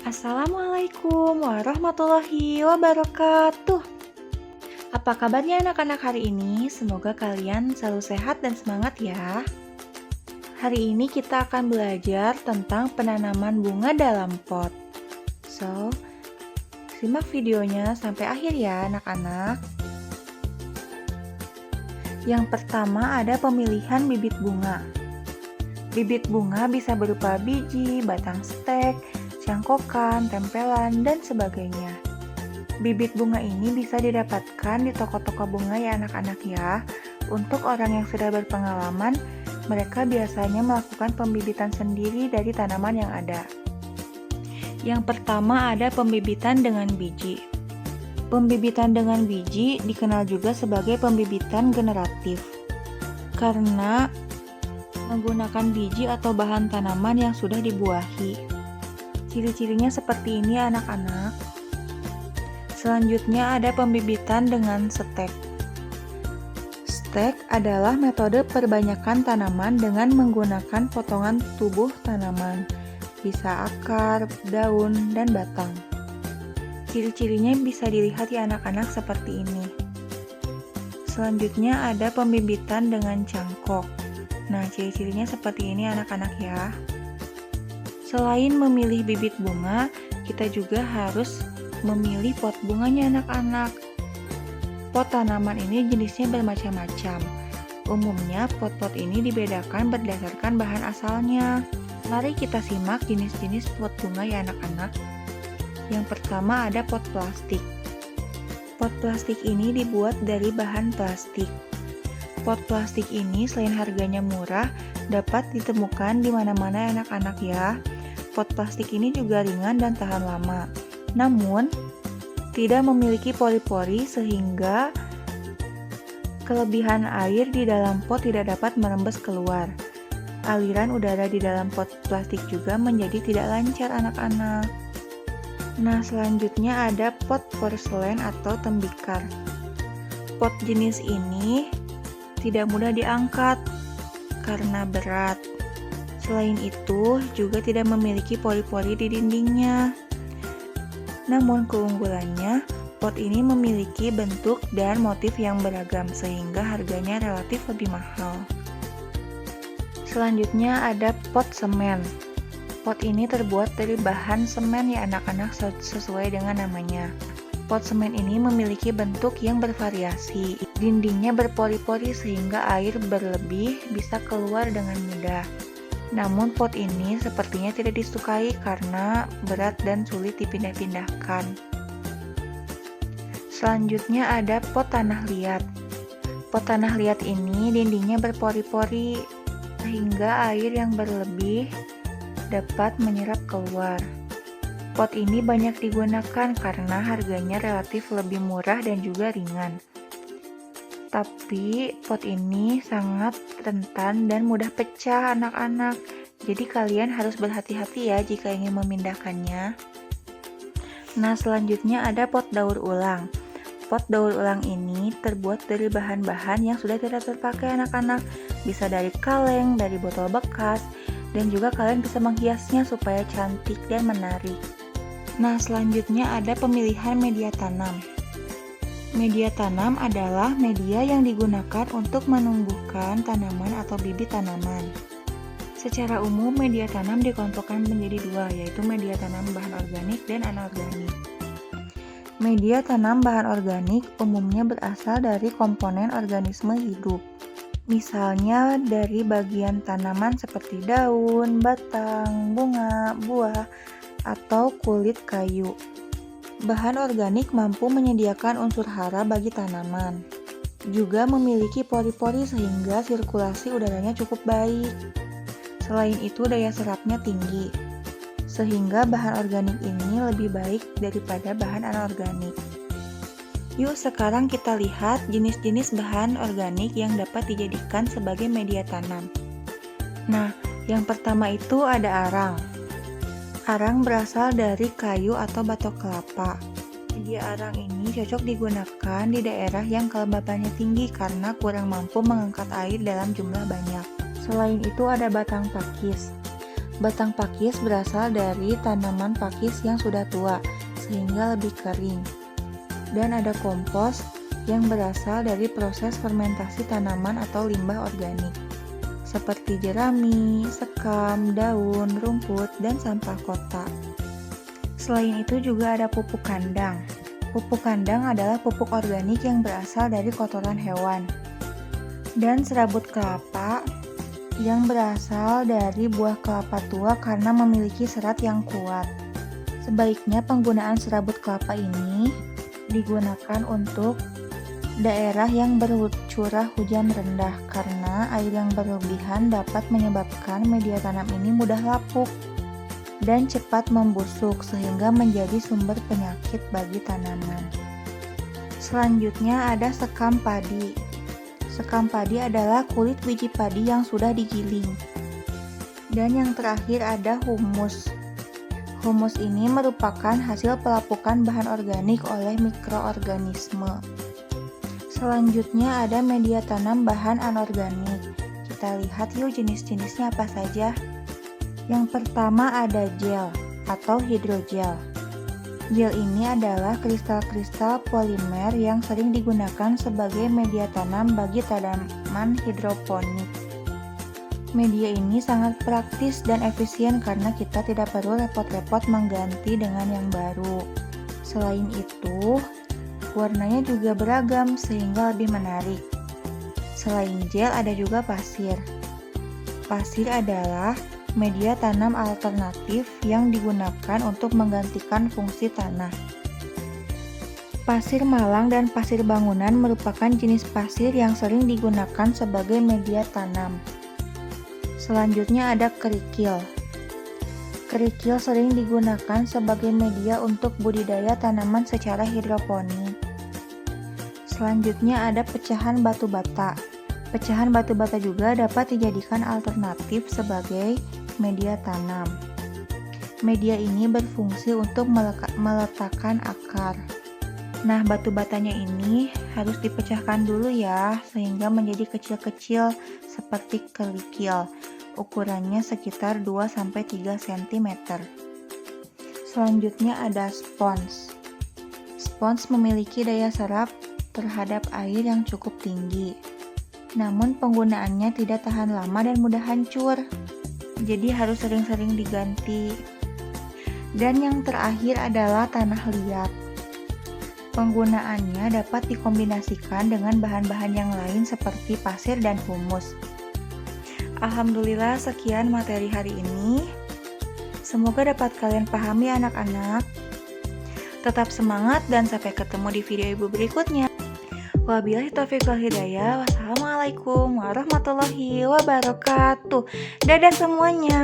Assalamualaikum warahmatullahi wabarakatuh. Apa kabarnya anak-anak hari ini? Semoga kalian selalu sehat dan semangat ya. Hari ini kita akan belajar tentang penanaman bunga dalam pot. So, simak videonya sampai akhir ya anak-anak. Yang pertama ada pemilihan bibit bunga. Bibit bunga bisa berupa biji, batang stek, cangkokan, tempelan, dan sebagainya. Bibit bunga ini bisa didapatkan di toko-toko bunga ya anak-anak ya. Untuk orang yang sudah berpengalaman, mereka biasanya melakukan pembibitan sendiri dari tanaman yang ada. Yang pertama ada pembibitan dengan biji. Pembibitan dengan biji dikenal juga sebagai pembibitan generatif, karena menggunakan biji atau bahan tanaman yang sudah dibuahi. Ciri-cirinya seperti ini anak-anak. Selanjutnya ada pembibitan dengan stek. Stek adalah metode perbanyakan tanaman dengan menggunakan potongan tubuh tanaman, bisa akar, daun, dan batang. Ciri-cirinya bisa dilihat ya anak-anak seperti ini. Selanjutnya ada pembibitan dengan cangkok. Nah, ciri-cirinya seperti ini anak-anak ya. Selain memilih bibit bunga, kita juga harus memilih pot bunganya anak-anak. Pot tanaman ini jenisnya bermacam-macam. Umumnya pot-pot ini dibedakan berdasarkan bahan asalnya. Mari kita simak jenis-jenis pot bunga ya anak-anak. Yang pertama ada pot plastik. Pot plastik ini dibuat dari bahan plastik. Pot plastik ini selain harganya murah, dapat ditemukan di mana-mana anak-anak ya. Pot plastik ini juga ringan dan tahan lama. Namun, tidak memiliki pori-pori sehingga kelebihan air di dalam pot tidak dapat merembes keluar. Aliran udara di dalam pot plastik juga menjadi tidak lancar anak-anak. Nah, selanjutnya ada pot porselen atau tembikar. Pot jenis ini tidak mudah diangkat karena berat. Selain itu, juga tidak memiliki pori-pori di dindingnya. Namun keunggulannya, pot ini memiliki bentuk dan motif yang beragam sehingga harganya relatif lebih mahal. Selanjutnya ada pot semen. Pot ini terbuat dari bahan semen ya anak-anak sesuai dengan namanya. Pot semen ini memiliki bentuk yang bervariasi. Dindingnya berpori-pori sehingga air berlebih bisa keluar dengan mudah. Namun pot ini sepertinya tidak disukai karena berat dan sulit dipindah-pindahkan. Selanjutnya ada pot tanah liat. Pot tanah liat ini dindingnya berpori-pori sehingga air yang berlebih dapat menyerap keluar. Pot ini banyak digunakan karena harganya relatif lebih murah dan juga ringan. Tapi pot ini sangat rentan dan mudah pecah anak-anak. Jadi kalian harus berhati-hati ya jika ingin memindahkannya. Nah, selanjutnya ada pot daur ulang. Pot daur ulang ini terbuat dari bahan-bahan yang sudah tidak terpakai anak-anak. Bisa dari kaleng, dari botol bekas, dan juga kalian bisa menghiasnya supaya cantik dan menarik. Nah, selanjutnya ada pemilihan media tanam. Media tanam adalah media yang digunakan untuk menumbuhkan tanaman atau bibit tanaman. Secara umum, media tanam dikelompokkan menjadi dua, yaitu media tanam bahan organik dan anorganik. Media tanam bahan organik umumnya berasal dari komponen organisme hidup. Misalnya dari bagian tanaman seperti daun, batang, bunga, buah, atau kulit kayu. Bahan organik mampu menyediakan unsur hara bagi tanaman. Juga memiliki pori-pori sehingga sirkulasi udaranya cukup baik. Selain itu daya serapnya tinggi, sehingga bahan organik ini lebih baik daripada bahan anorganik. Yuk sekarang kita lihat jenis-jenis bahan organik yang dapat dijadikan sebagai media tanam. Nah, yang pertama itu ada arang. Arang berasal dari kayu atau batok kelapa. Media arang ini cocok digunakan di daerah yang kelembabannya tinggi karena kurang mampu mengangkat air dalam jumlah banyak. Selain itu ada batang pakis. Batang pakis berasal dari tanaman pakis yang sudah tua, sehingga lebih kering. Dan ada kompos yang berasal dari proses fermentasi tanaman atau limbah organik, seperti jerami, sekam, daun, rumput, dan sampah kotak. Selain itu juga ada pupuk kandang. Pupuk kandang adalah pupuk organik yang berasal dari kotoran hewan. Dan serabut kelapa yang berasal dari buah kelapa tua karena memiliki serat yang kuat. Sebaiknya penggunaan serabut kelapa ini digunakan untuk daerah yang bercurah hujan rendah karena air yang berlebihan dapat menyebabkan media tanam ini mudah lapuk dan cepat membusuk sehingga menjadi sumber penyakit bagi tanaman. Selanjutnya ada sekam padi. Sekam padi adalah kulit biji padi yang sudah digiling. Dan yang terakhir ada humus. Humus ini merupakan hasil pelapukan bahan organik oleh mikroorganisme. Selanjutnya ada media tanam bahan anorganik. Kita lihat yuk jenis-jenisnya apa saja. Yang pertama ada gel atau hidrogel. Gel ini adalah kristal-kristal polimer yang sering digunakan sebagai media tanam bagi tanaman hidroponik. Media ini sangat praktis dan efisien karena kita tidak perlu repot-repot mengganti dengan yang baru. Selain itu, warnanya juga beragam sehingga lebih menarik. Selain gel ada juga pasir. Pasir adalah media tanam alternatif yang digunakan untuk menggantikan fungsi tanah. Pasir malang dan pasir bangunan merupakan jenis pasir yang sering digunakan sebagai media tanam. Selanjutnya ada kerikil. Kerikil sering digunakan sebagai media untuk budidaya tanaman secara hidroponik. Selanjutnya ada pecahan batu bata. Pecahan batu bata juga dapat dijadikan alternatif sebagai media tanam. Media ini berfungsi untuk meletakkan akar. Nah, batu batanya ini harus dipecahkan dulu ya, sehingga menjadi kecil-kecil seperti kerikil. Ukurannya sekitar 2-3 cm. Selanjutnya ada spons. Spons memiliki daya serap terhadap air yang cukup tinggi. Namun penggunaannya tidak tahan lama dan mudah hancur. Jadi harus sering-sering diganti. Dan yang terakhir adalah tanah liat. Penggunaannya dapat dikombinasikan dengan bahan-bahan yang lain seperti pasir dan humus. Alhamdulillah sekian materi hari ini. Semoga dapat kalian pahami anak-anak. Tetap semangat dan sampai ketemu di video ibu berikutnya. Wabillahi taufiq wal hidayah. Wassalamualaikum warahmatullahi wabarakatuh. Dadah semuanya.